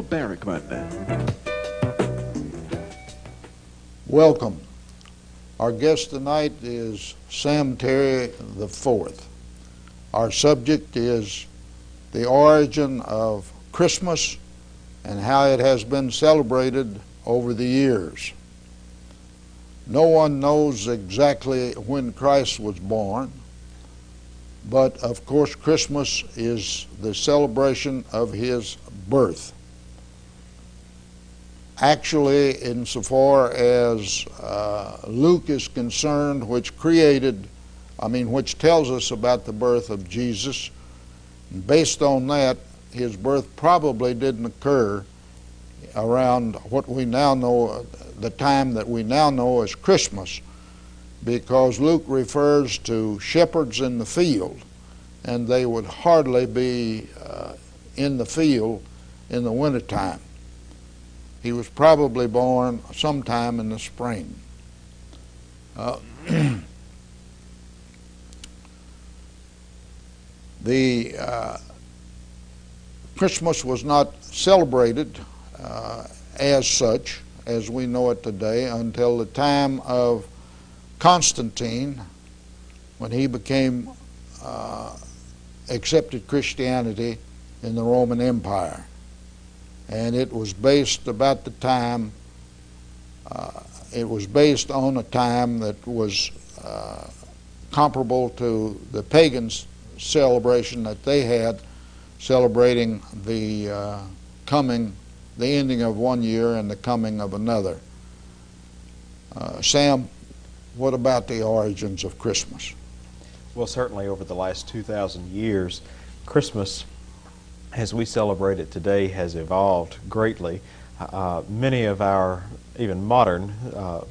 Barrickman. Welcome. Our guest tonight is Sam Terry IV. Our subject is the origin of Christmas and how it has been celebrated over the years. No one knows exactly when Christ was born, but of course Christmas is the celebration of his birth. Actually, insofar as Luke is concerned, which tells us about the birth of Jesus, based on that, his birth probably didn't occur around what we now know, the time that we now know as Christmas, because Luke refers to shepherds in the field, and they would hardly be in the field in the wintertime. He was probably born sometime in the spring. Christmas was not celebrated as such as we know it today until the time of Constantine, when he became accepted Christianity in the Roman Empire. And it was based about the time, it was based on a time that was comparable to the pagans' celebration that they had, celebrating the ending of one year and the coming of another. Sam, what about the origins of Christmas? Well, certainly over the last 2,000 years, Christmas, as we celebrate it today, has evolved greatly. Many of our even modern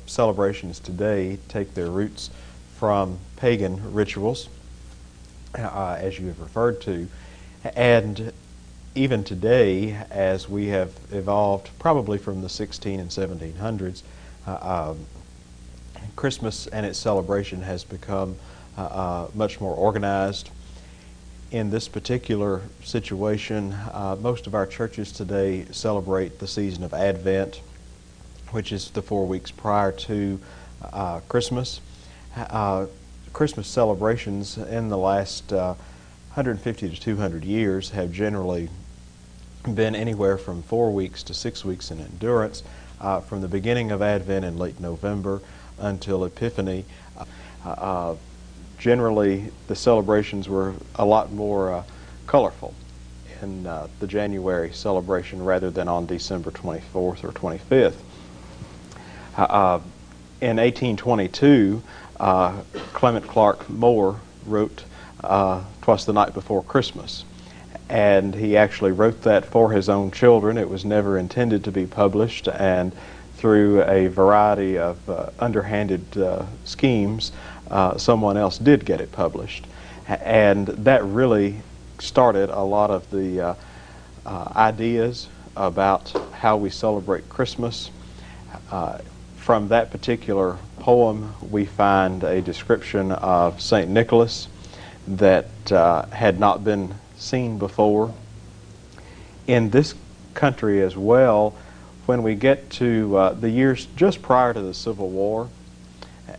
celebrations today take their roots from pagan rituals, as you have referred to, and even today, as we have evolved probably from the 16 and 1700s, Christmas and its celebration has become much more organized. In this particular situation, most of our churches today celebrate the season of Advent, which is the 4 weeks prior to Christmas. Christmas celebrations in the last 150 to 200 years have generally been anywhere from 4 weeks to 6 weeks in endurance, from the beginning of Advent in late November until Epiphany. Generally, the celebrations were a lot more colorful in the January celebration rather than on December 24th or 25th. In 1822, Clement Clark Moore wrote "'Twas the Night Before Christmas," and he actually wrote that for his own children. It was never intended to be published, and through a variety of underhanded schemes, someone else did get it published. And that really started a lot of the ideas about how we celebrate Christmas. From that particular poem, we find a description of St. Nicholas that had not been seen before. In this country as well, when we get to the years just prior to the Civil War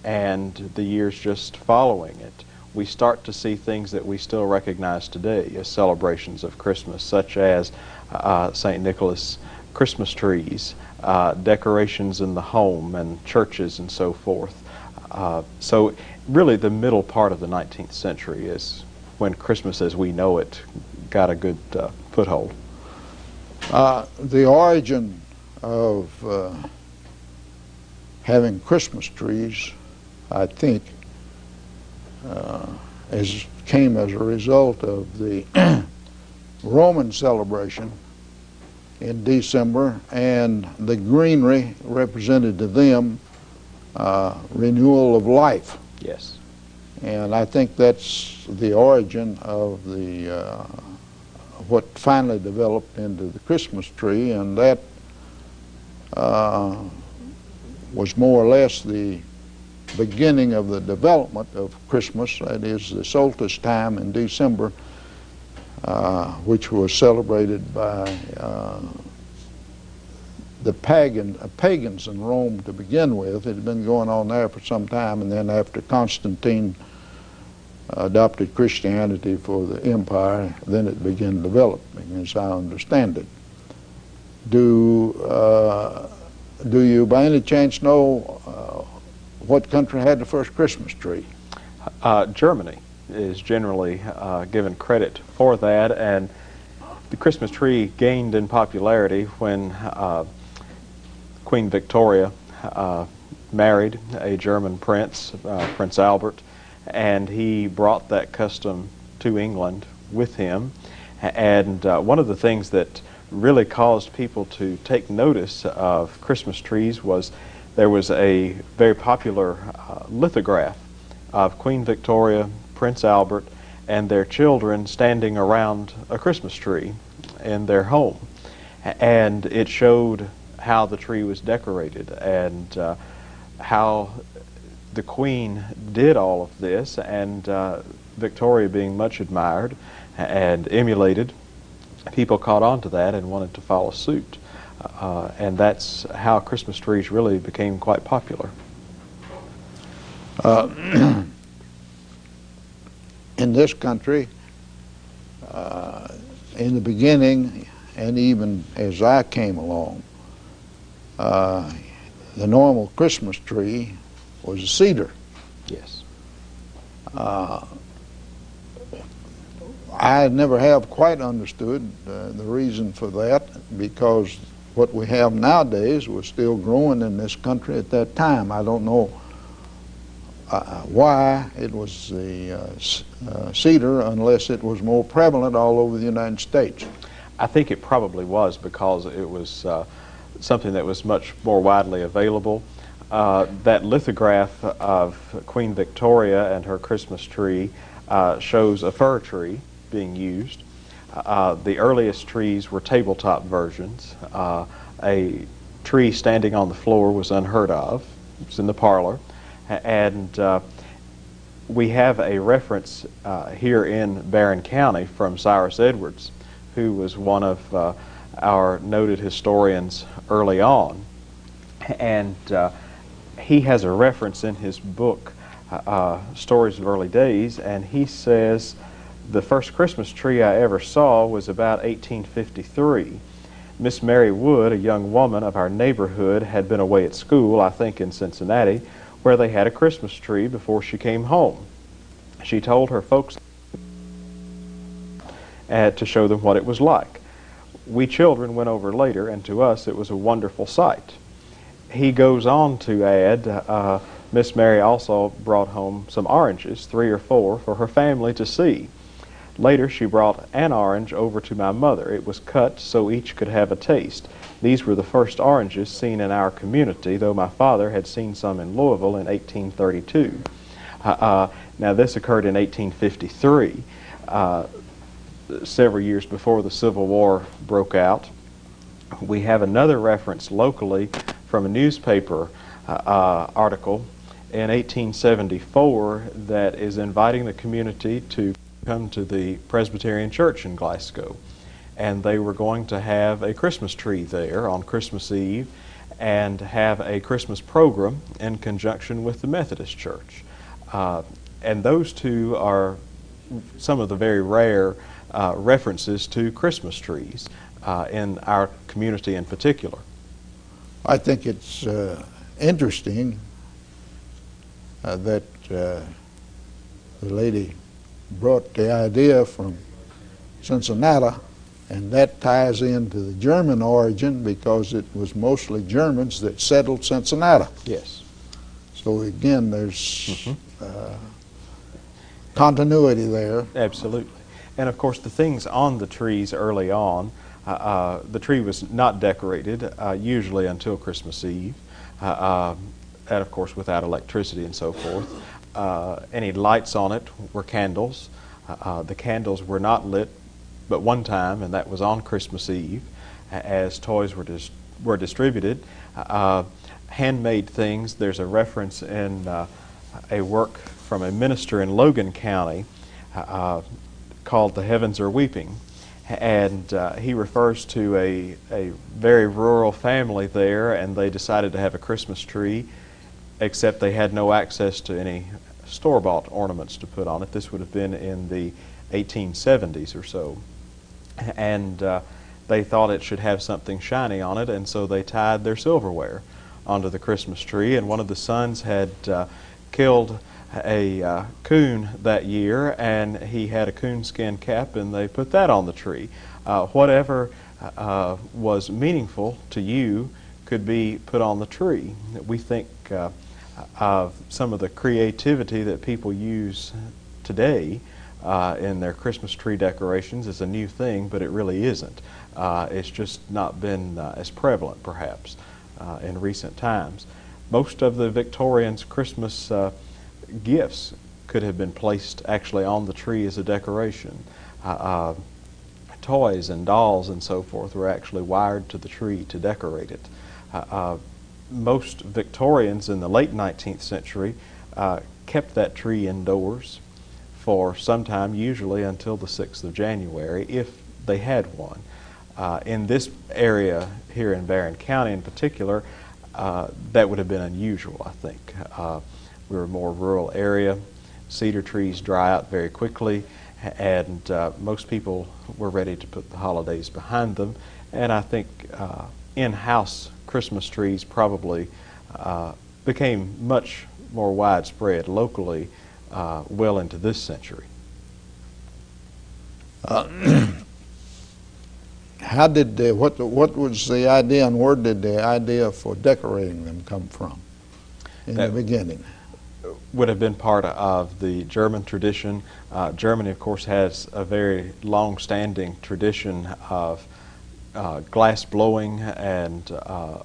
and the years just following it, we start to see things that we still recognize today as celebrations of Christmas, such as St. Nicholas Christmas trees, decorations in the home and churches and so forth. So really the middle part of the 19th century is when Christmas as we know it got a good foothold. The origin of having Christmas trees, I think, came as a result of the Roman celebration in December, and the greenery represented to them renewal of life. Yes. And I think that's the origin of the what finally developed into the Christmas tree, and that was more or less the beginning of the development of Christmas. That is the solstice time in December, which was celebrated by the pagans in Rome to begin with. It had been going on there for some time, and then after Constantine adopted Christianity for the empire, then it began developing, as I understand it. Do you by any chance know what country had the first Christmas tree? Germany is generally given credit for that, and the Christmas tree gained in popularity when Queen Victoria married a German prince, Prince Albert, and he brought that custom to England with him. And one of the things that really caused people to take notice of Christmas trees was there was a very popular lithograph of Queen Victoria, Prince Albert, and their children standing around a Christmas tree in their home. And it showed how the tree was decorated and how the Queen did all of this, and Victoria being much admired and emulated, people caught on to that and wanted to follow suit. And that's how Christmas trees really became quite popular. In this country, in the beginning, and even as I came along, the normal Christmas tree was a cedar. Yes. I never have quite understood the reason for that, because what we have nowadays was still growing in this country at that time. I don't know why it was the cedar, unless it was more prevalent all over the United States. I think it probably was because it was something that was much more widely available. That lithograph of Queen Victoria and her Christmas tree shows a fir tree being used. The earliest trees were tabletop versions. A tree standing on the floor was unheard of. It was in the parlor. And we have a reference here in Barron County from Cyrus Edwards, who was one of our noted historians early on. And he has a reference in his book, Stories of Early Days, and he says, the first Christmas tree I ever saw was about 1853. Miss Mary Wood, a young woman of our neighborhood, had been away at school, I think in Cincinnati, where they had a Christmas tree before she came home. She told her folks to show them what it was like. We children went over later, and to us it was a wonderful sight. He goes on to add, Miss Mary also brought home some oranges, 3 or 4, for her family to see. Later she brought an orange over to my mother. It was cut so each could have a taste. These were the first oranges seen in our community, though my father had seen some in Louisville in 1832. Now this occurred in 1853, several years before the Civil War broke out. We have another reference locally from a newspaper article in 1874 that is inviting the community to come to the Presbyterian Church in Glasgow. And they were going to have a Christmas tree there on Christmas Eve and have a Christmas program in conjunction with the Methodist Church. And those two are some of the very rare references to Christmas trees in our community in particular. I think it's interesting that the lady brought the idea from Cincinnati, and that ties into the German origin because it was mostly Germans that settled Cincinnati. Yes. So again, there's continuity there. Absolutely. And of course the things on the trees early on, the tree was not decorated usually until Christmas Eve, and of course without electricity and so forth. Any lights on it were candles. The candles were not lit but one time, and that was on Christmas Eve, as toys were distributed. Handmade things, there's a reference in a work from a minister in Logan County called The Heavens Are Weeping, And he refers to a very rural family there, and they decided to have a Christmas tree, except they had no access to any store-bought ornaments to put on it. This would have been in the 1870s or so. And they thought it should have something shiny on it, and so they tied their silverware onto the Christmas tree. And one of the sons had killed a coon that year, and he had a coonskin cap, and they put that on the tree. Whatever was meaningful to you could be put on the tree. We think of some of the creativity that people use today in their Christmas tree decorations as a new thing, but it really isn't. It's just not been as prevalent, perhaps, in recent times. Most of the Victorians' Christmas gifts could have been placed actually on the tree as a decoration. Toys and dolls and so forth were actually wired to the tree to decorate it. Most Victorians in the late 19th century kept that tree indoors for some time, usually until the 6th of January, if they had one. In this area here in Barron County in particular, that would have been unusual, I think. We're a more rural area. Cedar trees dry out very quickly, and most people were ready to put the holidays behind them. And I think in-house Christmas trees probably became much more widespread locally well into this century. How did what was the idea, and where did the idea for decorating them come from in the beginning? Would have been part of the German tradition. Germany, of course, has a very long-standing tradition of glass blowing and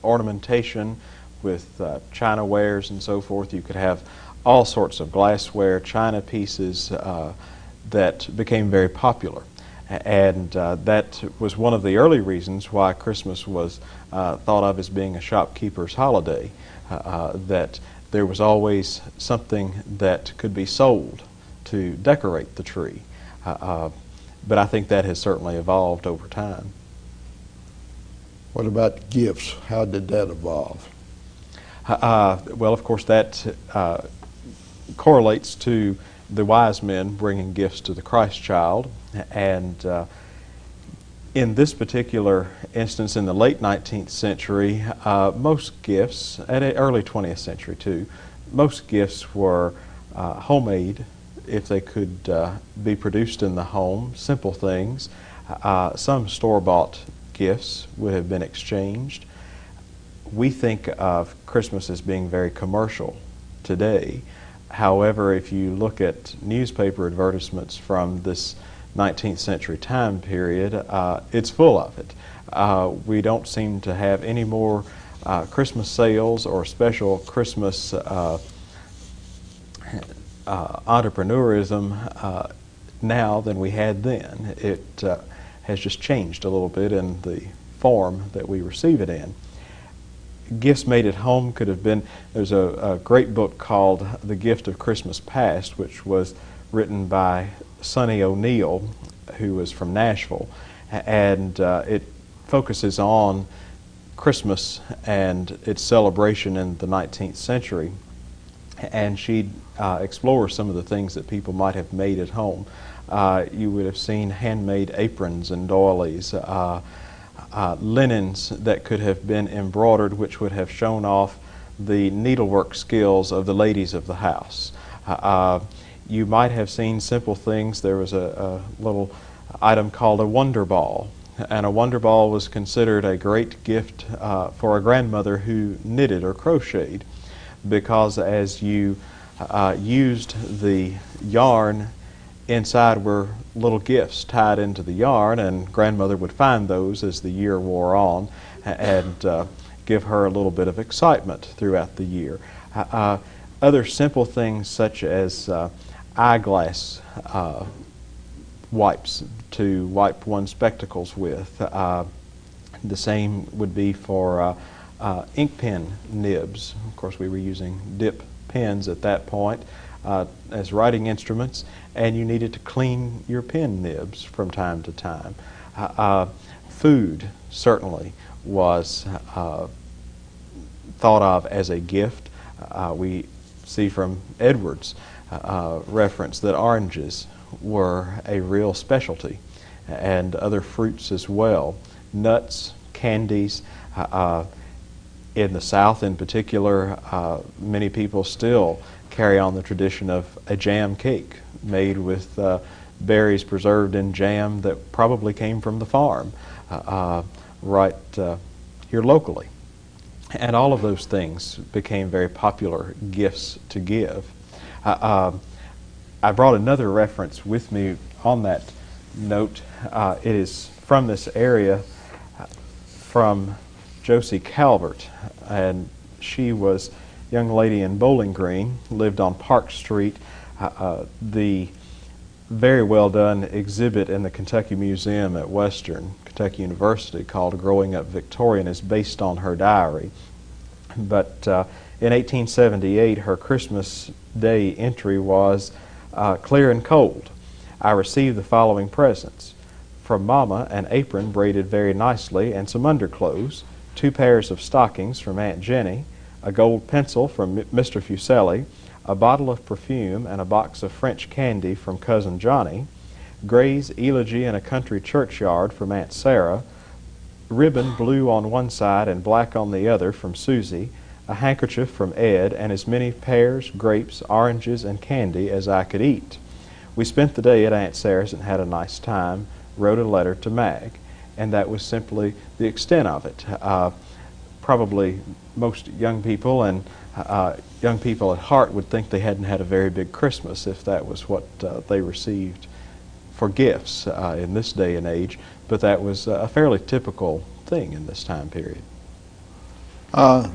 ornamentation with china wares and so forth. You could have all sorts of glassware, china pieces that became very popular. And that was one of the early reasons why Christmas was thought of as being a shopkeeper's holiday, that there was always something that could be sold to decorate the tree. But I think that has certainly evolved over time. What about gifts? How did that evolve? Well, of course, that correlates to the wise men bringing gifts to the Christ child. And in this particular instance, in the late 19th century, most gifts, and early 20th century too, most gifts were homemade if they could be produced in the home, simple things. Some store-bought gifts would have been exchanged. We think of Christmas as being very commercial today. However, if you look at newspaper advertisements from this 19th century time period, it's full of it. We don't seem to have any more Christmas sales or special Christmas entrepreneurism now than we had then. It has just changed a little bit in the form that we receive it in. Gifts made at home could have been, there's a great book called The Gift of Christmas Past, which was written by Sonny O'Neill, who was from Nashville, and it focuses on Christmas and its celebration in the 19th century, and she explores some of the things that people might have made at home. You would have seen handmade aprons and doilies, linens that could have been embroidered, which would have shown off the needlework skills of the ladies of the house. You might have seen simple things. There was a little item called a wonder ball, and a wonder ball was considered a great gift for a grandmother who knitted or crocheted, because as you used the yarn, inside were little gifts tied into the yarn, and grandmother would find those as the year wore on and give her a little bit of excitement throughout the year. Other simple things such as eyeglass wipes to wipe one's spectacles with. The same would be for ink pen nibs. Of course, we were using dip pens at that point as writing instruments, and you needed to clean your pen nibs from time to time. Food certainly was thought of as a gift. We see from Edwards' reference that oranges were a real specialty, and other fruits as well, nuts, candies. In the South in particular, many people still carry on the tradition of a jam cake made with berries preserved in jam that probably came from the farm right here locally. And all of those things became very popular gifts to give. I brought another reference with me on that note. It is from this area, from Josie Calvert, and she was a young lady in Bowling Green, lived on Park Street. The very well done exhibit in the Kentucky Museum at Western Kentucky University called Growing Up Victorian is based on her diary. But in 1878, her Christmas Day entry was clear and cold. I received the following presents. From Mama, an apron braided very nicely and some underclothes, 2 pairs of stockings from Aunt Jenny, a gold pencil from Mr. Fuseli, a bottle of perfume and a box of French candy from Cousin Johnny, Gray's Elegy in a Country Churchyard from Aunt Sarah, ribbon blue on one side and black on the other from Susie, a handkerchief from Ed, and as many pears, grapes, oranges, and candy as I could eat. We spent the day at Aunt Sarah's and had a nice time, wrote a letter to Mag, and that was simply the extent of it. Probably most young people and young people at heart would think they hadn't had a very big Christmas if that was what they received for gifts in this day and age, but that was a fairly typical thing in this time period. I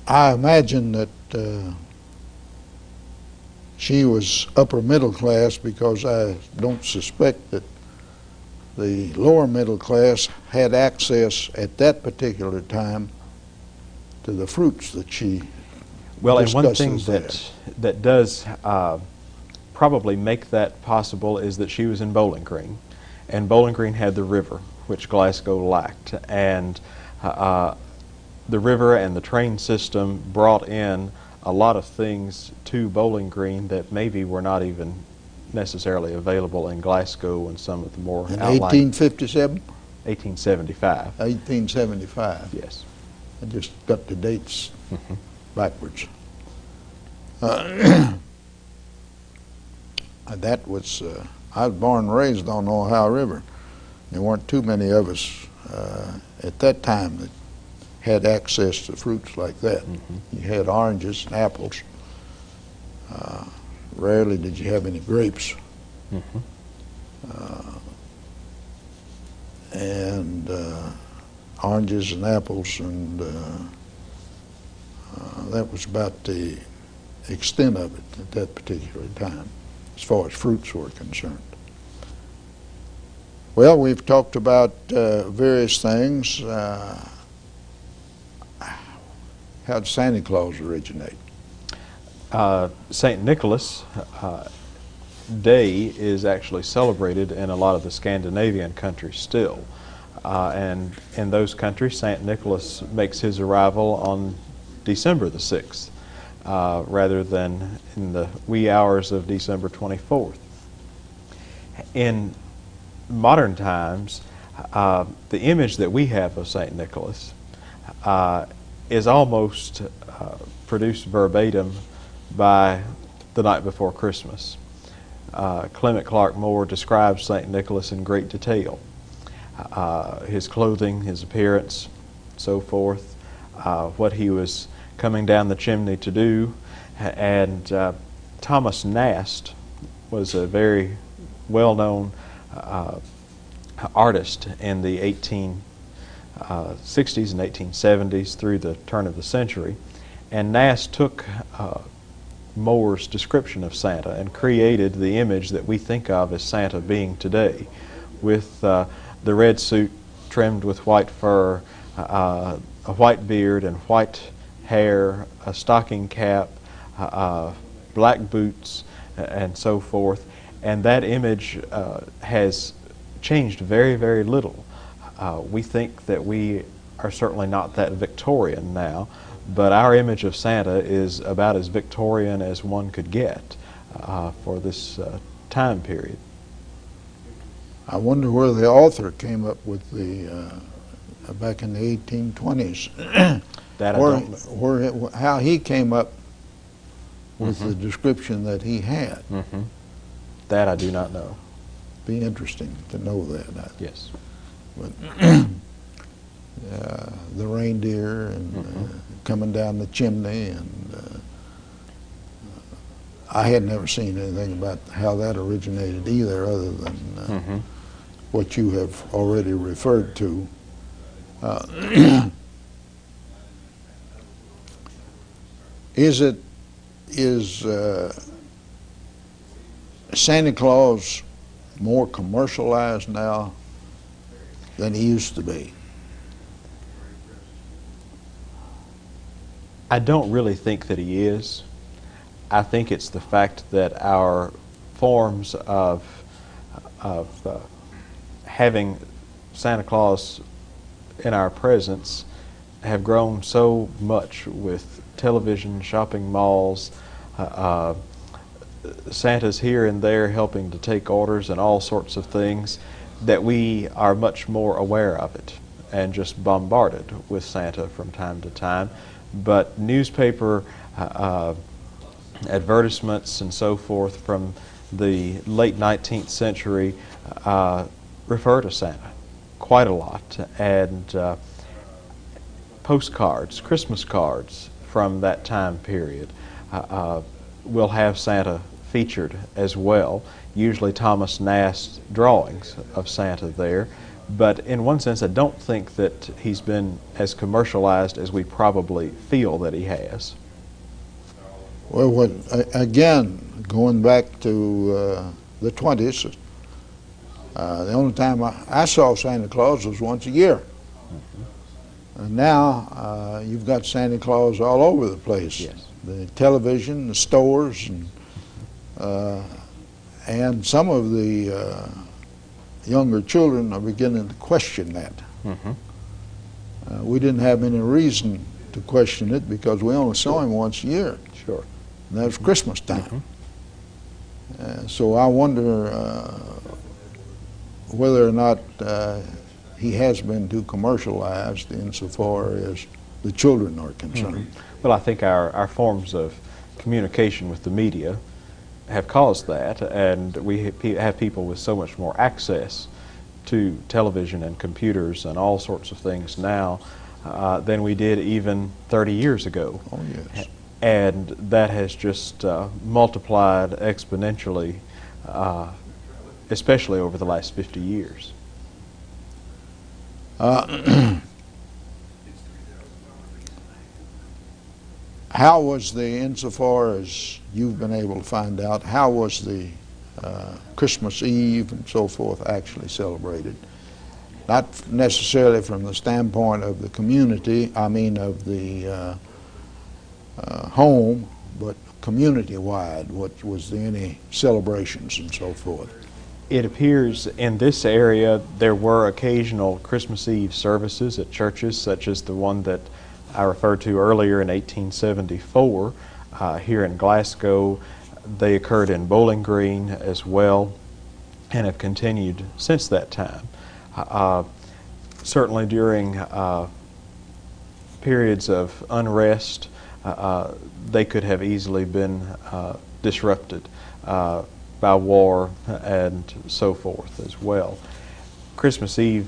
imagine that she was upper middle class, because I don't suspect that the lower middle class had access at that particular time to the fruits that she Well, and one thing discusses that does probably make that possible is that she was in Bowling Green, and Bowling Green had the river, which Glasgow lacked, and the river and the train system brought in a lot of things to Bowling Green that maybe were not even necessarily available in Glasgow and some of the more In outlying. 1857? 1875. 1875. Yes. I just got the dates backwards. That was, I was born and raised on the Ohio River. There weren't too many of us at that time that had access to fruits like that. You had oranges and apples. Rarely did you have any grapes. And oranges and apples, and that was about the extent of it at that particular time, as far as fruits were concerned. Well, we've talked about various things. How did Santa Claus originate? St. Nicholas Day is actually celebrated in a lot of the Scandinavian countries still. And in those countries, St. Nicholas makes his arrival on December the 6th, rather than in the wee hours of December 24th. In modern times, the image that we have of St. Nicholas is almost produced verbatim by The Night Before Christmas. Clement Clark Moore describes St. Nicholas in great detail. His clothing, his appearance, so forth, what he was coming down the chimney to do. And Thomas Nast was a very well-known artist in the 1860s and 1870s through the turn of the century. And Nast took Moore's description of Santa and created the image that we think of as Santa being today, with the red suit trimmed with white fur, a white beard and white hair, a stocking cap, black boots, and so forth. And that image has changed very, very little. We think that we are certainly not that Victorian now, but our image of Santa is about as Victorian as one could get for this time period. I wonder where the author came up with the, back in the 1820s, That I don't know. how he came up with the description that he had. That I do not know. Be interesting to know that. Yes. But the reindeer and coming down the chimney, and I had never seen anything about how that originated either, other than what you have already referred to. Is Santa Claus more commercialized now than he used to be? I don't really think that he is. I think it's the fact that our forms of having Santa Claus in our presence have grown so much with television, shopping malls, Santa's here and there helping to take orders and all sorts of things, that we are much more aware of it and just bombarded with Santa from time to time. But newspaper advertisements and so forth from the late 19th century refer to Santa quite a lot, and postcards, Christmas cards from that time period will have Santa featured as well, usually Thomas Nast's drawings of Santa there. But in one sense, I don't think that he's been as commercialized as we probably feel that he has. Well, again, going back to the 20s, the only time I saw Santa Claus was once a year. And now you've got Santa Claus all over the place. Yes. The television, the stores, and some of the younger children are beginning to question that. We didn't have any reason to question it because we only saw him once a year. Sure. And that was Christmas time. So I wonder whether or not he has been too commercialized insofar as the children are concerned. Well, I think our forms of communication with the media have caused that, and we have people with so much more access to television and computers and all sorts of things now than we did even 30 years ago. Oh, yes. And that has just multiplied exponentially, especially over the last 50 years. How was insofar as you've been able to find out, how was the Christmas Eve and so forth actually celebrated? Not necessarily from the standpoint of the community, I mean of the home, but community-wide. Was there any celebrations and so forth? It appears in this area there were occasional Christmas Eve services at churches, such as the one that I referred to earlier in 1874 here in Glasgow. They occurred in Bowling Green as well and have continued since that time. Certainly during periods of unrest, they could have easily been disrupted by war and so forth as well. Christmas Eve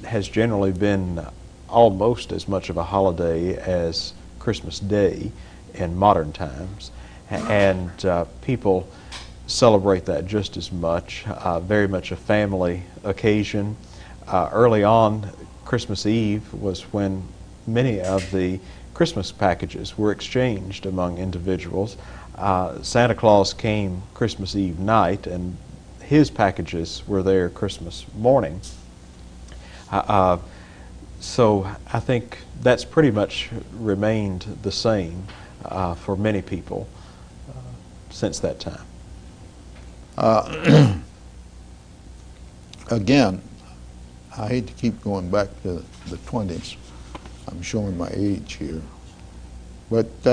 has generally been almost as much of a holiday as Christmas Day in modern times, and people celebrate that just as much, very much a family occasion. Early on, Christmas Eve was when many of the Christmas packages were exchanged among individuals. Santa Claus came Christmas Eve night, and his packages were there Christmas morning. So I think that's pretty much remained the same for many people since that time. again, I hate to keep going back to the 20s. I'm showing my age here. But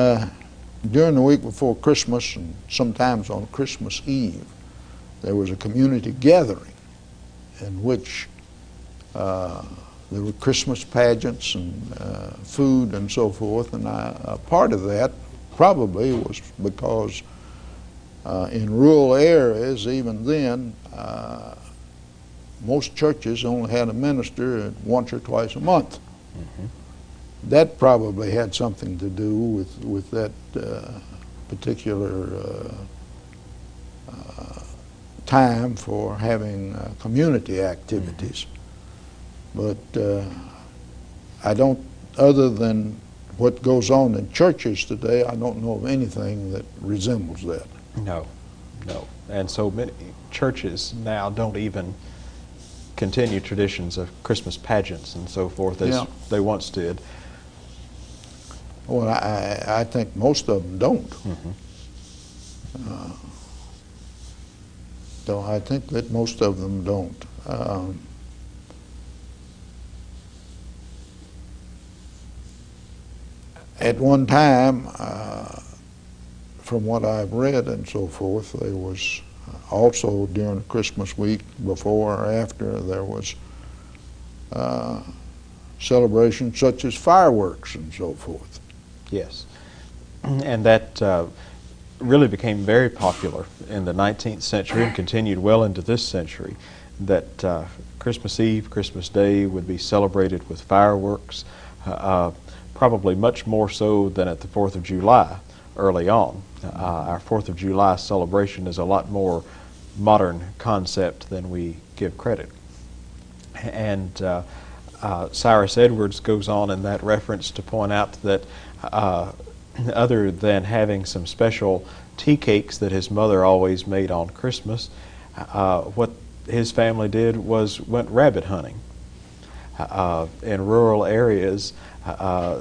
during the week before Christmas, and sometimes on Christmas Eve, there was a community gathering in which there were Christmas pageants and food and so forth. And part of that probably was because in rural areas, even then, most churches only had a minister once or twice a month. Mm-hmm. That probably had something to do with that particular time for having community activities. But I don't, other than what goes on in churches today, I don't know of anything that resembles that. No, no. And so many churches now don't even continue traditions of Christmas pageants and so forth as they once did. Well, I think most of them don't. Mm-hmm. So I think that most of them don't. At one time, from what I've read and so forth, there was also during Christmas week, before or after, there was celebrations such as fireworks and so forth. Yes. And that really became very popular in the 19th century and continued well into this century, that Christmas Eve, Christmas Day would be celebrated with fireworks, probably much more so than at the 4th of July early on. Our 4th of July celebration is a lot more modern concept than we give credit. And Cyrus Edwards goes on in that reference to point out that other than having some special tea cakes that his mother always made on Christmas, what his family did was went rabbit hunting in rural areas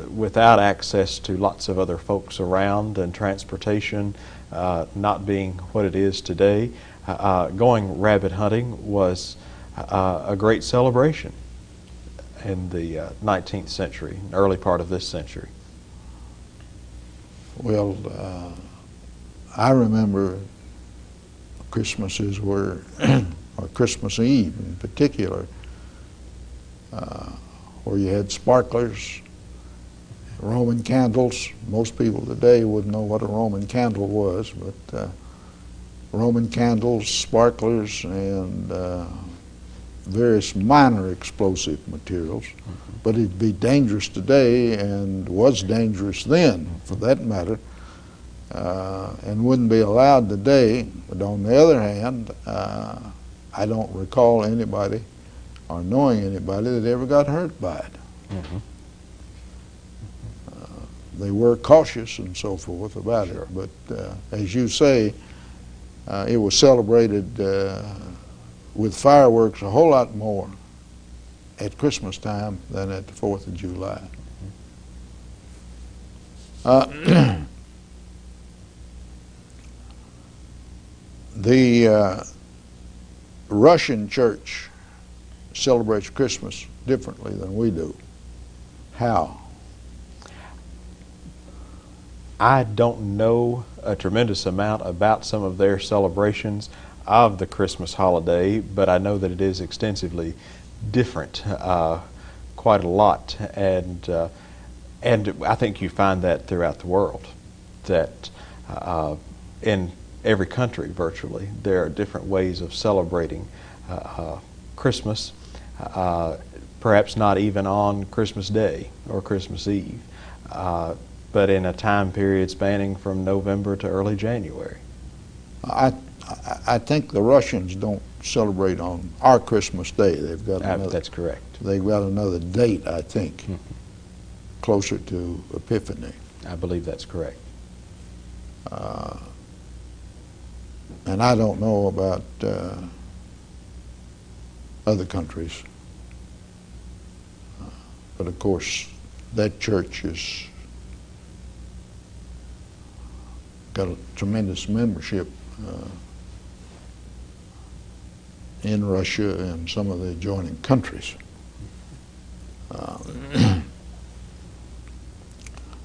without access to lots of other folks around and transportation not being what it is today. Going rabbit hunting was a great celebration in the 19th century, early part of this century. Well, I remember Christmases were, or Christmas Eve in particular, where you had sparklers, Roman candles. Most people today wouldn't know what a Roman candle was, but Roman candles, sparklers, and various minor explosive materials. Mm-hmm. But it'd be dangerous today, and was dangerous then, for that matter, and wouldn't be allowed today. But on the other hand, I don't recall anybody or knowing anybody that ever got hurt by it. Mm-hmm. They were cautious and so forth about it, but as you say, it was celebrated with fireworks a whole lot more at Christmas time than at the 4th of July. The Russian church celebrates Christmas differently than we do. How? I don't know a tremendous amount about some of their celebrations of the Christmas holiday, but I know that it is extensively different, quite a lot, and I think you find that throughout the world, that in every country virtually there are different ways of celebrating Christmas, perhaps not even on Christmas Day or Christmas Eve, but in a time period spanning from November to early January. I think the Russians don't celebrate on our Christmas Day. They've got another, that's correct. They've got another date, I think, mm-hmm. closer to Epiphany. I believe that's correct. And I don't know about other countries. But of course, that church has got a tremendous membership in Russia and some of the adjoining countries.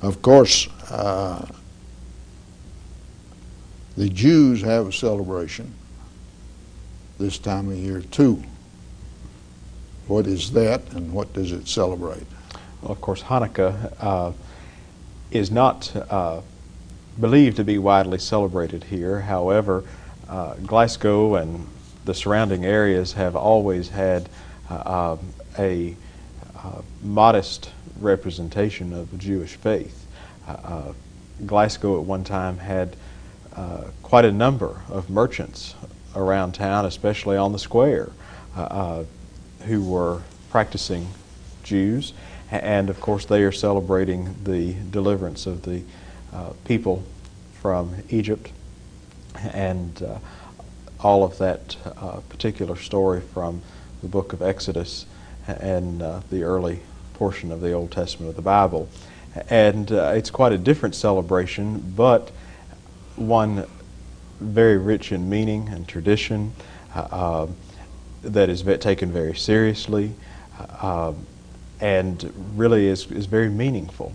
Of course, the Jews have a celebration this time of year too. What is that, and what does it celebrate? Well, of course, Hanukkah is not believed to be widely celebrated here. However, Glasgow and the surrounding areas have always had a modest representation of the Jewish faith. Glasgow at one time had quite a number of merchants around town, especially on the square, who were practicing Jews, and of course they are celebrating the deliverance of the people from Egypt, and all of that particular story from the book of Exodus and the early portion of the Old Testament of the Bible. And it's quite a different celebration, but one very rich in meaning and tradition, that is taken very seriously, and really is very meaningful.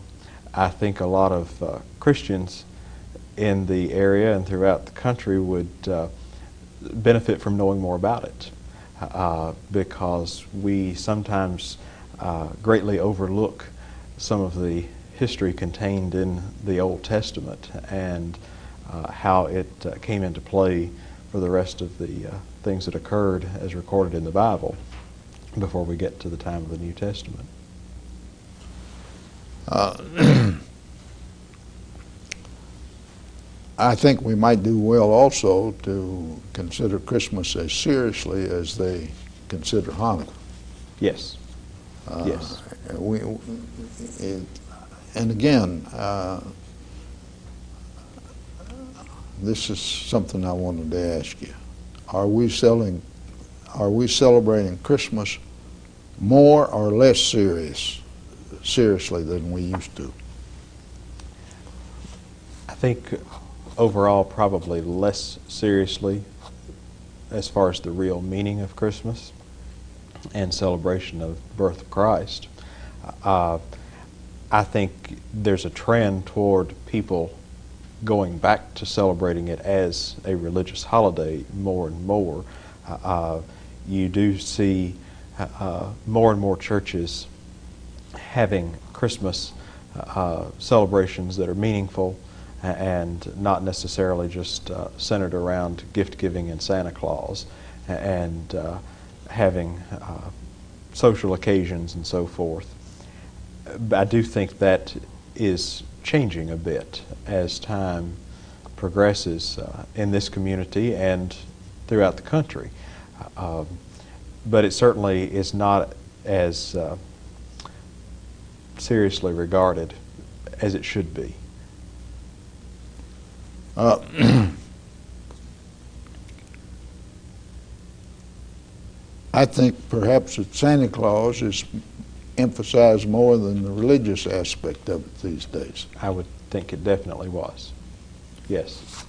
I think a lot of Christians in the area and throughout the country would benefit from knowing more about it, because we sometimes greatly overlook some of the history contained in the Old Testament and how it came into play for the rest of the things that occurred as recorded in the Bible before we get to the time of the New Testament. I think we might do well also to consider Christmas as seriously as they consider Hanukkah. Yes. Yes. And again, this is something I wanted to ask you. Are we celebrating Christmas more or less seriously than we used to? I think overall probably less seriously as far as the real meaning of Christmas and celebration of the birth of Christ. I think there's a trend toward people going back to celebrating it as a religious holiday more and more. You do see more and more churches having Christmas celebrations that are meaningful and not necessarily just centered around gift giving and Santa Claus, and having social occasions and so forth. I do think that is changing a bit as time progresses in this community and throughout the country. But it certainly is not as seriously regarded as it should be. I think perhaps that Santa Claus is emphasized more than the religious aspect of it these days. I would think it definitely was. Yes.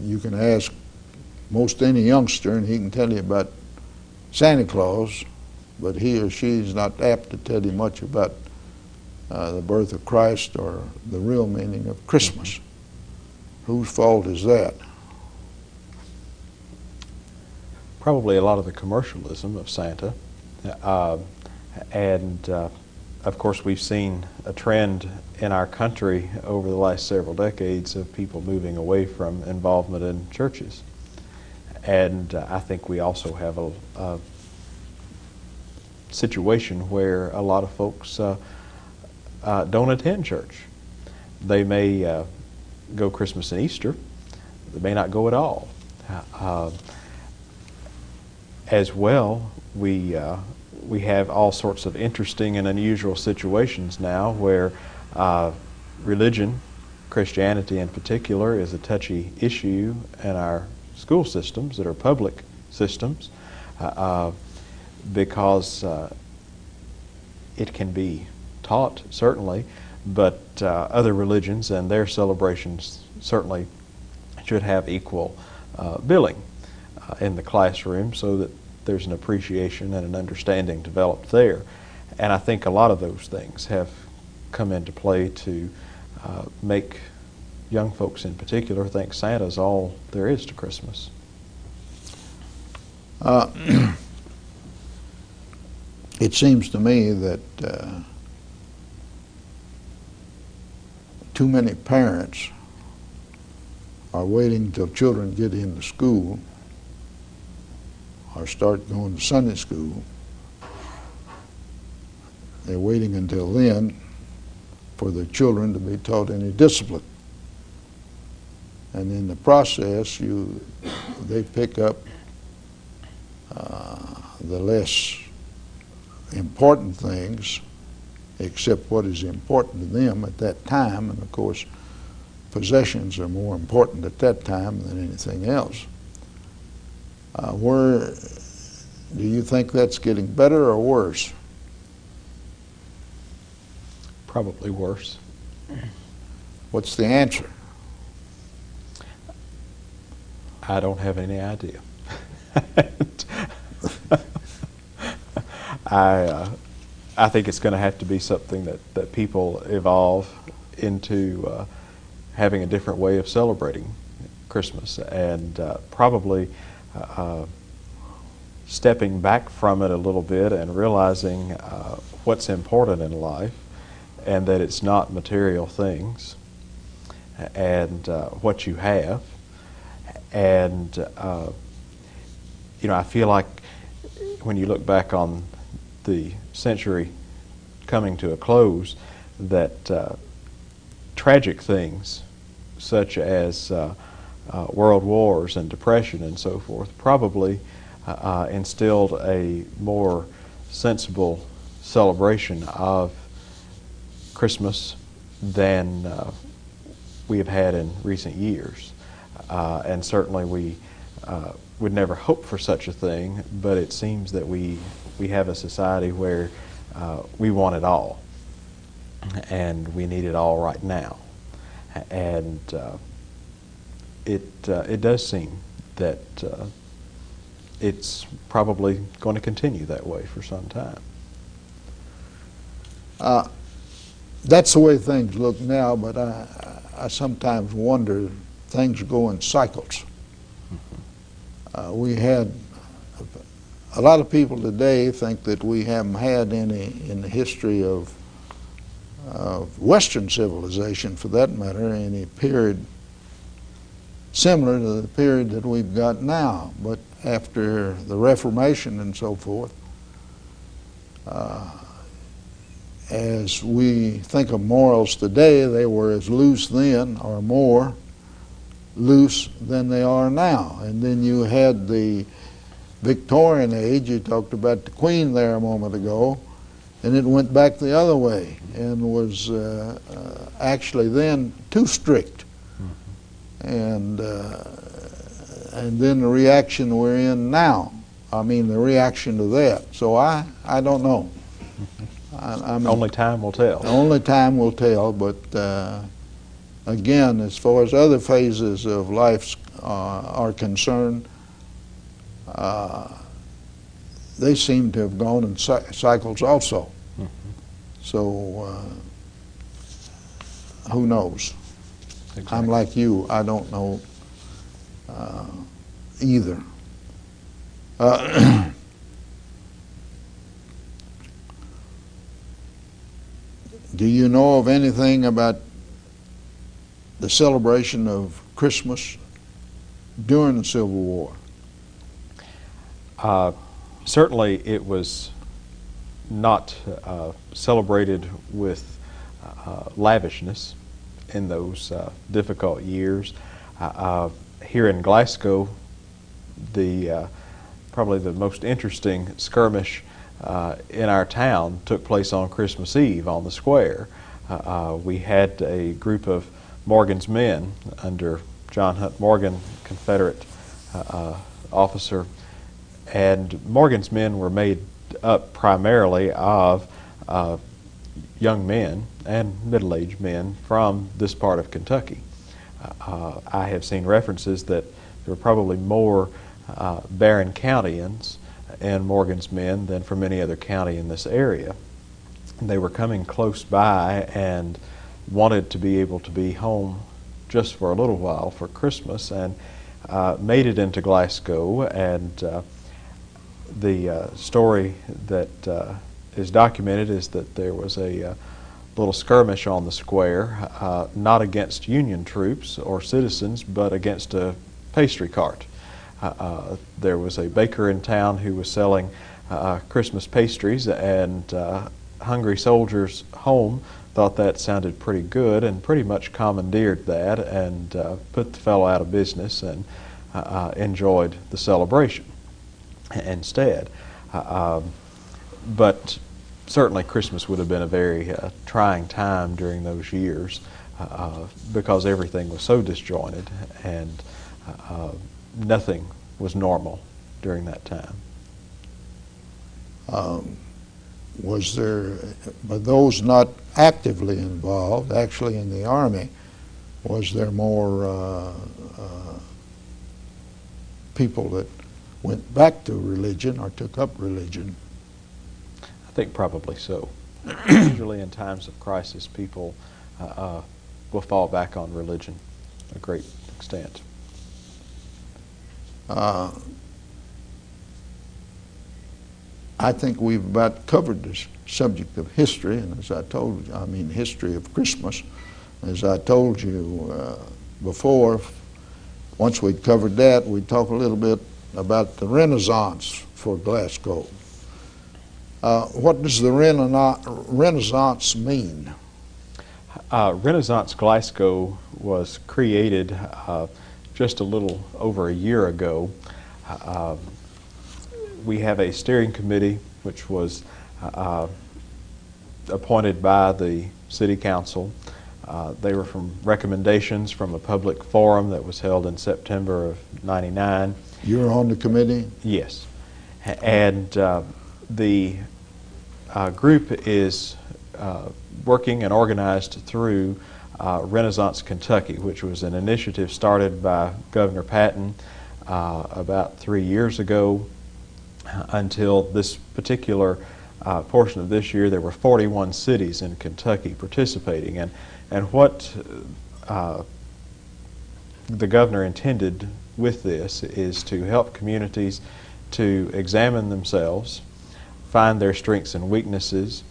You can ask most any youngster and he can tell you about Santa Claus, but he or she is not apt to tell you much about the birth of Christ or the real meaning of Christmas. Mm-hmm. Whose fault is that? Probably a lot of the commercialism of Santa. And of course we've seen a trend in our country over the last several decades of people moving away from involvement in churches. And I think we also have a situation where a lot of folks don't attend church. They may go Christmas and Easter. They may not go at all. As well, we have all sorts of interesting and unusual situations now where religion, Christianity in particular, is a touchy issue in our school systems that are public systems, because it can be taught, certainly, but other religions and their celebrations certainly should have equal billing. in the classroom so that there's an appreciation and an understanding developed there. And I think a lot of those things have come into play to make young folks in particular think Santa's all there is to Christmas. It seems to me that too many parents are waiting till children get into school or start going to Sunday school. They're waiting until then for their children to be taught any discipline. And in the process, they pick up the less important things, except what is important to them at that time. And of course, possessions are more important at that time than anything else. Where do you think that's getting better or worse? Probably worse. What's the answer? I don't have any idea. I think it's going to have to be something that people evolve into having a different way of celebrating Christmas, and probably stepping back from it a little bit and realizing what's important in life, and that it's not material things and what you have. And I feel like when you look back on the century coming to a close, that tragic things such as world wars and depression and so forth probably instilled a more sensible celebration of Christmas than we have had in recent years. And certainly we would never hope for such a thing, but it seems that we have a society where we want it all, and we need it all right now. And it does seem that it's probably going to continue that way for some time. That's the way things look now, but I sometimes wonder, things go in cycles. We had a lot of people today think that we haven't had any in the history of Western civilization, for that matter, any period similar to the period that we've got now. But after the Reformation and so forth, as we think of morals today, they were as loose then or more loose than they are now. And then you had the Victorian age. You talked about the Queen there a moment ago, and it went back the other way and was actually then too strict. And then the reaction we're in now, the reaction to that. So I don't know. Only time will tell. Only time will tell, but again, as far as other phases of life are concerned, they seem to have gone in cycles also. So who knows? Exactly. I'm like you. I don't know either. Do you know of anything about the celebration of Christmas during the Civil War? Certainly it was not celebrated with lavishness in those difficult years. Here in Glasgow, probably the most interesting skirmish in our town took place on Christmas Eve on the square. We had a group of Morgan's men under John Hunt Morgan, Confederate officer, and Morgan's men were made up primarily of young men and middle-aged men from this part of Kentucky. I have seen references that there were probably more Barron Countyans and Morgan's men than from any other county in this area. They were coming close by and wanted to be able to be home just for a little while for Christmas, and made it into Glasgow. And the story that is documented is that there was a little skirmish on the square, not against Union troops or citizens, but against a pastry cart. There was a baker in town who was selling Christmas pastries, and hungry soldiers home thought that sounded pretty good and pretty much commandeered that and put the fellow out of business and enjoyed the celebration instead. But certainly Christmas would have been a very trying time during those years because everything was so disjointed and nothing was normal during that time. Was there, but those not actively involved, actually in the Army, was there more people that went back to religion or took up religion? I think probably so. Usually in times of crisis, people will fall back on religion to a great extent. I think we've about covered this subject of history, and as I told you, I mean history of Christmas. As I told you before, once we'd covered that, we'd talk a little bit about the Renaissance for Glasgow. What does the Renaissance mean? Renaissance Glasgow was created just a little over a year ago. We have a steering committee which was appointed by the City Council. They were from recommendations from a public forum that was held in September of '99. You were on the committee? Yes. And the group is working and organized through Renaissance Kentucky, which was an initiative started by Governor Patton about 3 years ago. Until this particular portion of this year, there were 41 cities in Kentucky participating. And what the governor intended with this is to help communities to examine themselves, find their strengths and weaknesses,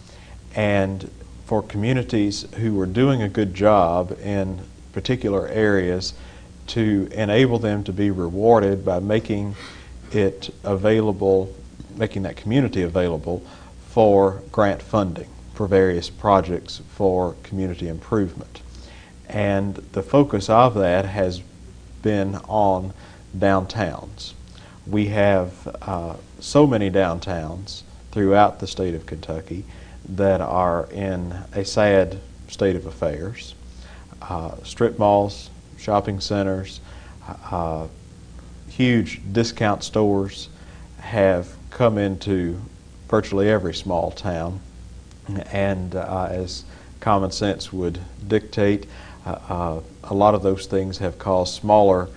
and for communities who were doing a good job in particular areas to enable them to be rewarded by making it available, making that community available for grant funding for various projects for community improvement. And the focus of that has been on downtowns. We have so many downtowns throughout the state of Kentucky that are in a sad state of affairs. Strip malls, shopping centers, huge discount stores have come into virtually every small town, and as common sense would dictate, a lot of those things have caused smaller,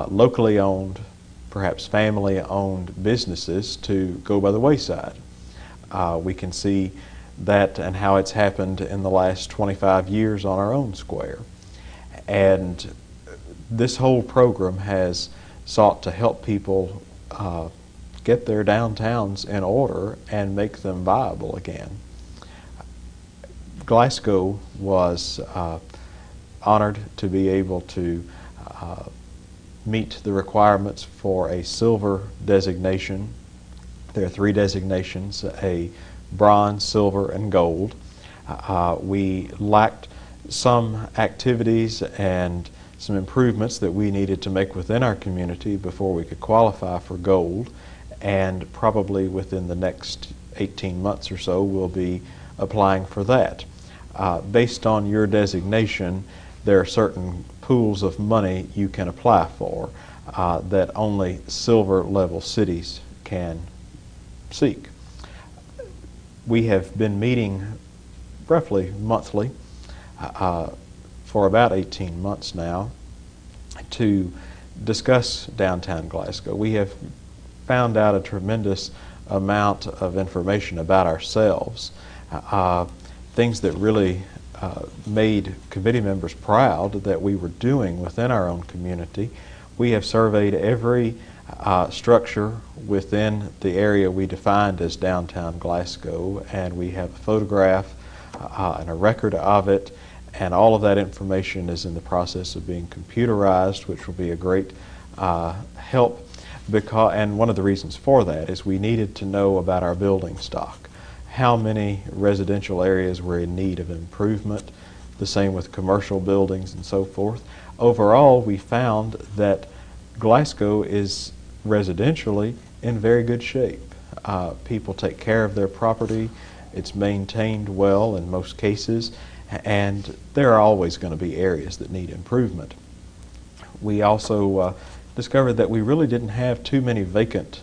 locally owned, perhaps family owned businesses to go by the wayside. We can see that and how it's happened in the last 25 years on our own square. And this whole program has sought to help people get their downtowns in order and make them viable again. Glasgow was honored to be able to meet the requirements for a silver designation. There are 3 designations, a bronze, silver, and gold. We lacked some activities and some improvements that we needed to make within our community before we could qualify for gold, and probably within the next 18 months or so we'll be applying for that. Based on your designation, there are certain pools of money you can apply for that only silver level cities can seek. We have been meeting roughly monthly for about 18 months now to discuss downtown Glasgow. We have found out a tremendous amount of information about ourselves, things that really made committee members proud that we were doing within our own community. We have surveyed every structure within the area we defined as downtown Glasgow, and we have a photograph and a record of it, and all of that information is in the process of being computerized, which will be a great help. And one of the reasons for that is we needed to know about our building stock. How many residential areas were in need of improvement, the same with commercial buildings and so forth. Overall, we found that Glasgow is residentially in very good shape. People take care of their property, it's maintained well in most cases, and there are always going to be areas that need improvement. We also discovered that we really didn't have too many vacant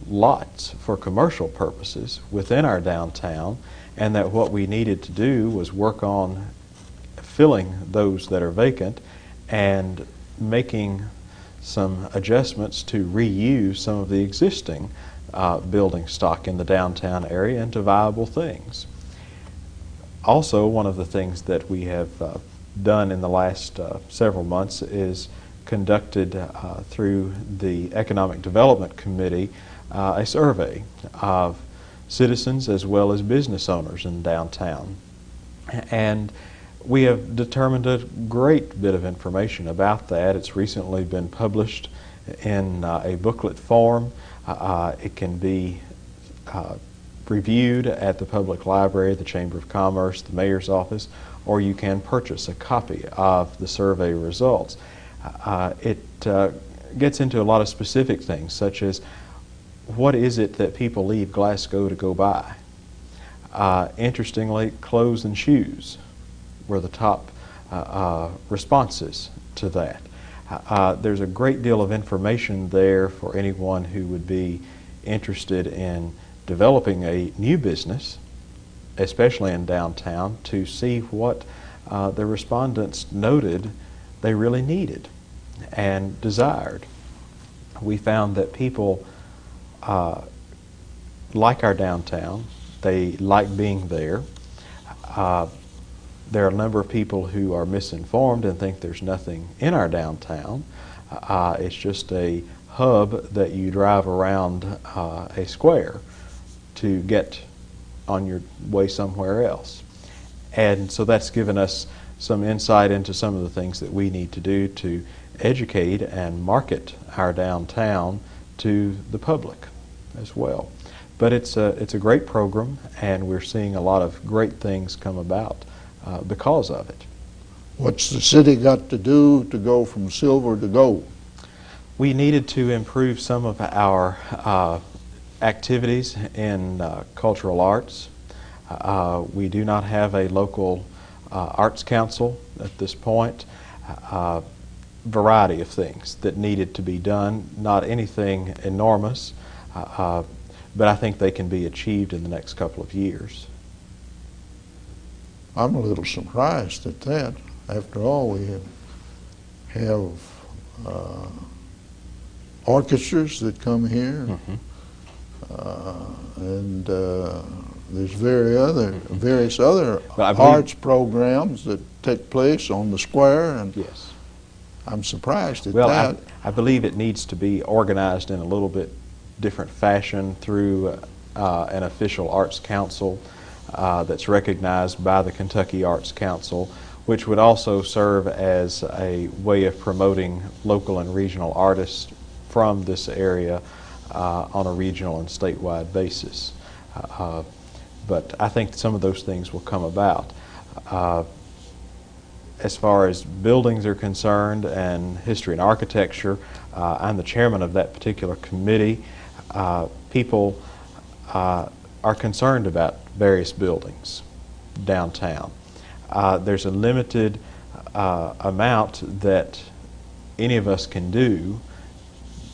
lots for commercial purposes within our downtown, and that what we needed to do was work on filling those that are vacant and making some adjustments to reuse some of the existing building stock in the downtown area into viable things. Also, one of the things that we have done in the last several months is conducted through the Economic Development Committee a survey of citizens as well as business owners in downtown. And we have determined a great bit of information about that. It's recently been published in a booklet form. It can be reviewed at the Public Library, the Chamber of Commerce, the Mayor's Office, or you can purchase a copy of the survey results. It gets into a lot of specific things, such as what is it that people leave Glasgow to go buy? Interestingly, clothes and shoes were the top responses to that. There's a great deal of information there for anyone who would be interested in developing a new business, especially in downtown, to see what the respondents noted they really needed and desired. We found that people like our downtown. They like being there. There are a number of people who are misinformed and think there's nothing in our downtown. It's just a hub that you drive around a square to get on your way somewhere else. And so that's given us some insight into some of the things that we need to do to educate and market our downtown to the public as well. But it's a great program, and we're seeing a lot of great things come about because of it. What's the city got to do to go from silver to gold? We needed to improve some of our activities in cultural arts. We do not have a local arts council at this point. Variety of things that needed to be done, not anything enormous, but I think they can be achieved in the next couple of years. I'm a little surprised at that. After all, we have orchestras that come here, and there's various other arts programs that take place on the square, and yes. I'm surprised at that. Well, I believe it needs to be organized in a little bit different fashion through an official arts council that's recognized by the Kentucky Arts Council, which would also serve as a way of promoting local and regional artists from this area on a regional and statewide basis. But I think some of those things will come about. As far as buildings are concerned and history and architecture, I'm the chairman of that particular committee. People are concerned about various buildings downtown. There's a limited amount that any of us can do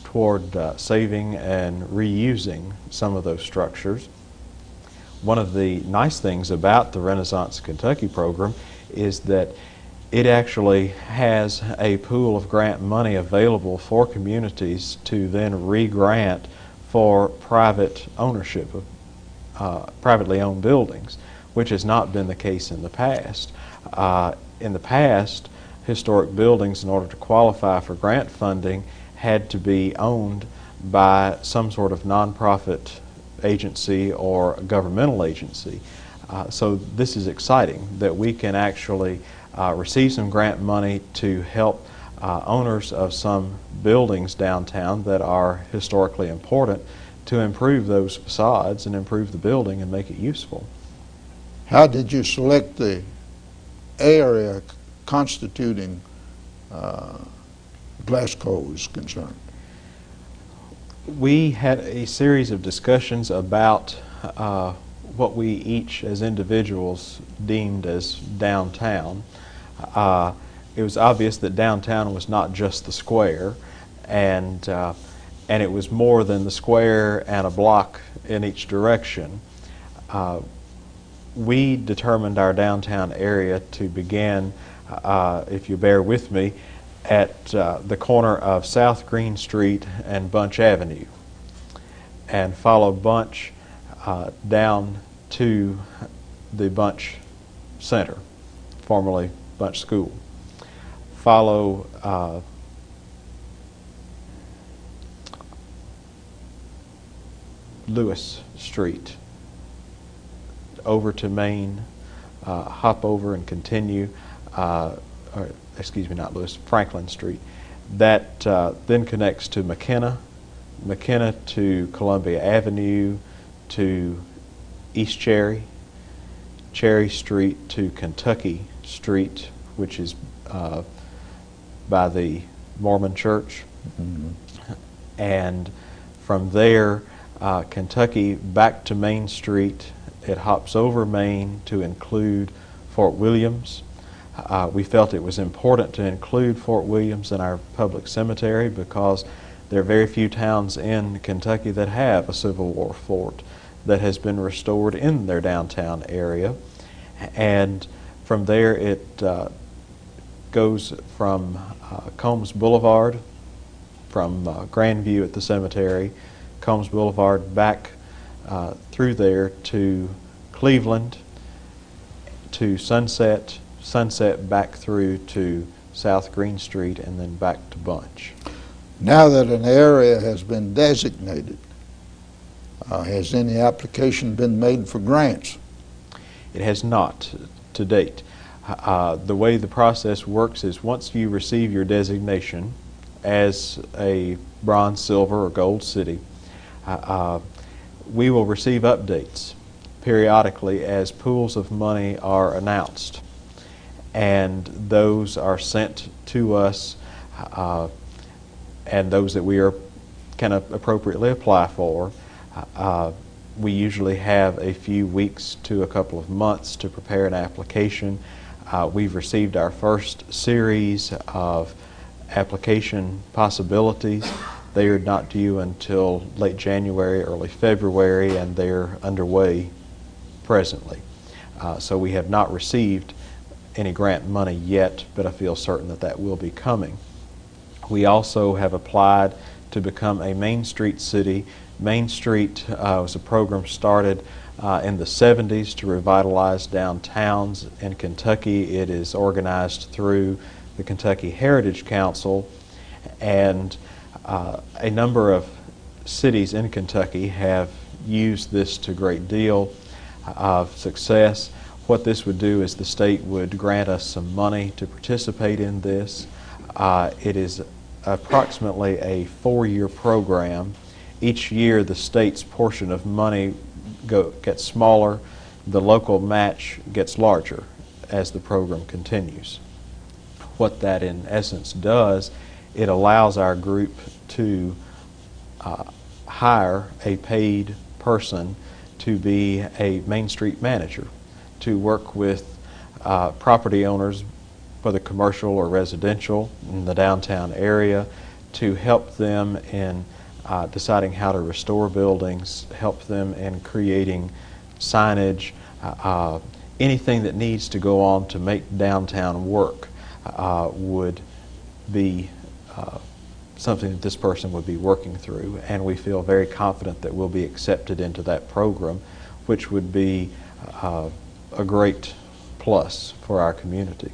toward saving and reusing some of those structures. One of the nice things about the Renaissance Kentucky program is that it actually has a pool of grant money available for communities to then re-grant for private ownership of privately owned buildings, which has not been the case in the past. In the past, historic buildings, in order to qualify for grant funding, had to be owned by some sort of nonprofit agency or governmental agency. So this is exciting that we can actually receive some grant money to help owners of some buildings downtown that are historically important to improve those facades and improve the building and make it useful. How did you select the area constituting Glasgow is concerned? We had a series of discussions about what we each as individuals deemed as downtown. It was obvious that downtown was not just the square, and it was more than the square and a block in each direction. We determined our downtown area to begin, if you bear with me, at the corner of South Green Street and Bunch Avenue, and follow Bunch down to the Bunch Center, formerly Bunch School. Follow Lewis Street over to Main, hop over and continue, or excuse me, not Lewis, Franklin Street. That then connects to McKenna to Columbia Avenue, to East Cherry, Cherry Street to Kentucky Street, which is by the Mormon Church. Mm-hmm. And from there, Kentucky back to Main Street. It hops over Main to include Fort Williams. We felt it was important to include Fort Williams in our public cemetery because there are very few towns in Kentucky that have a Civil War fort that has been restored in their downtown area. And from there it goes from Combs Boulevard, from Grandview at the cemetery, Combs Boulevard back through there to Cleveland, to Sunset, Sunset back through to South Green Street, and then back to Bunch. Now that an area has been designated, has any application been made for grants? It has not to date. The way the process works is once you receive your designation as a bronze, silver, or gold city, we will receive updates periodically as pools of money are announced, and those are sent to us, and those that we can appropriately apply for. We usually have a few weeks to a couple of months to prepare an application. We've received our first series of application possibilities. They are not due until late January, early February, and they're underway presently. So we have not received any grant money yet, but I feel certain that that will be coming. We also have applied to become a Main Street city. Main Street was a program started in the 70s to revitalize downtowns in Kentucky. It is organized through the Kentucky Heritage Council, and a number of cities in Kentucky have used this to a great deal of success. What this would do is the state would grant us some money to participate in this. It is approximately a 4-year program. Each year the state's portion of money gets smaller, the local match gets larger as the program continues. What that in essence does, it allows our group to hire a paid person to be a Main Street manager, to work with property owners, whether commercial or residential, in the downtown area, to help them in deciding how to restore buildings, help them in creating signage, anything that needs to go on to make downtown work. would be something that this person would be working through, and we feel very confident that we'll be accepted into that program, which would be a great plus for our community.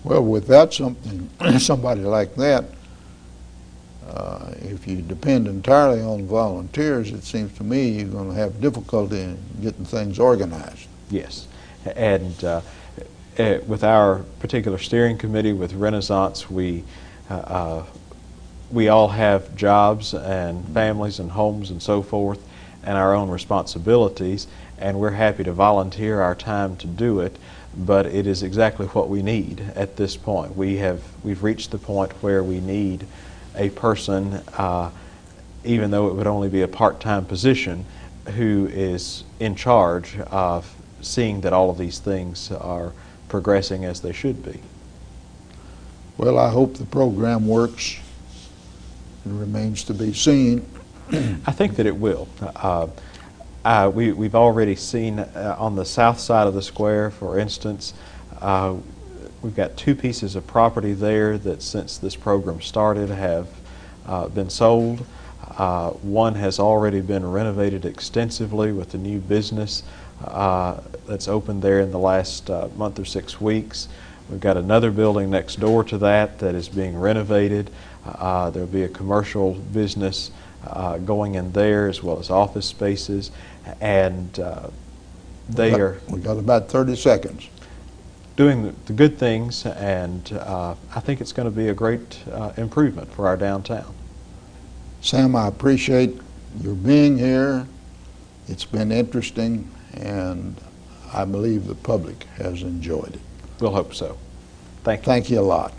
Well, without somebody like that, if you depend entirely on volunteers, it seems to me you're going to have difficulty in getting things organized. Yes, and with our particular steering committee with Renaissance, we all have jobs and families and homes and so forth, and our own responsibilities, and we're happy to volunteer our time to do it, but it is exactly what we need at this point. We've reached the point where we need a person, even though it would only be a part-time position, who is in charge of seeing that all of these things are progressing as they should be. Well, I hope the program works. It remains to be seen. I think that it will. We've already seen on the south side of the square, for instance, we've got 2 pieces of property there that since this program started have been sold. One has already been renovated extensively with a new business that's opened there in the last month or 6 weeks. We've got another building next door to that that is being renovated. There'll be a commercial business going in there, as well as office spaces, and We've got about 30 seconds. Doing the good things, and I think it's going to be a great improvement for our downtown. Sam, I appreciate your being here. It's been interesting, and I believe the public has enjoyed it. We'll hope so. Thank you. Thank you a lot.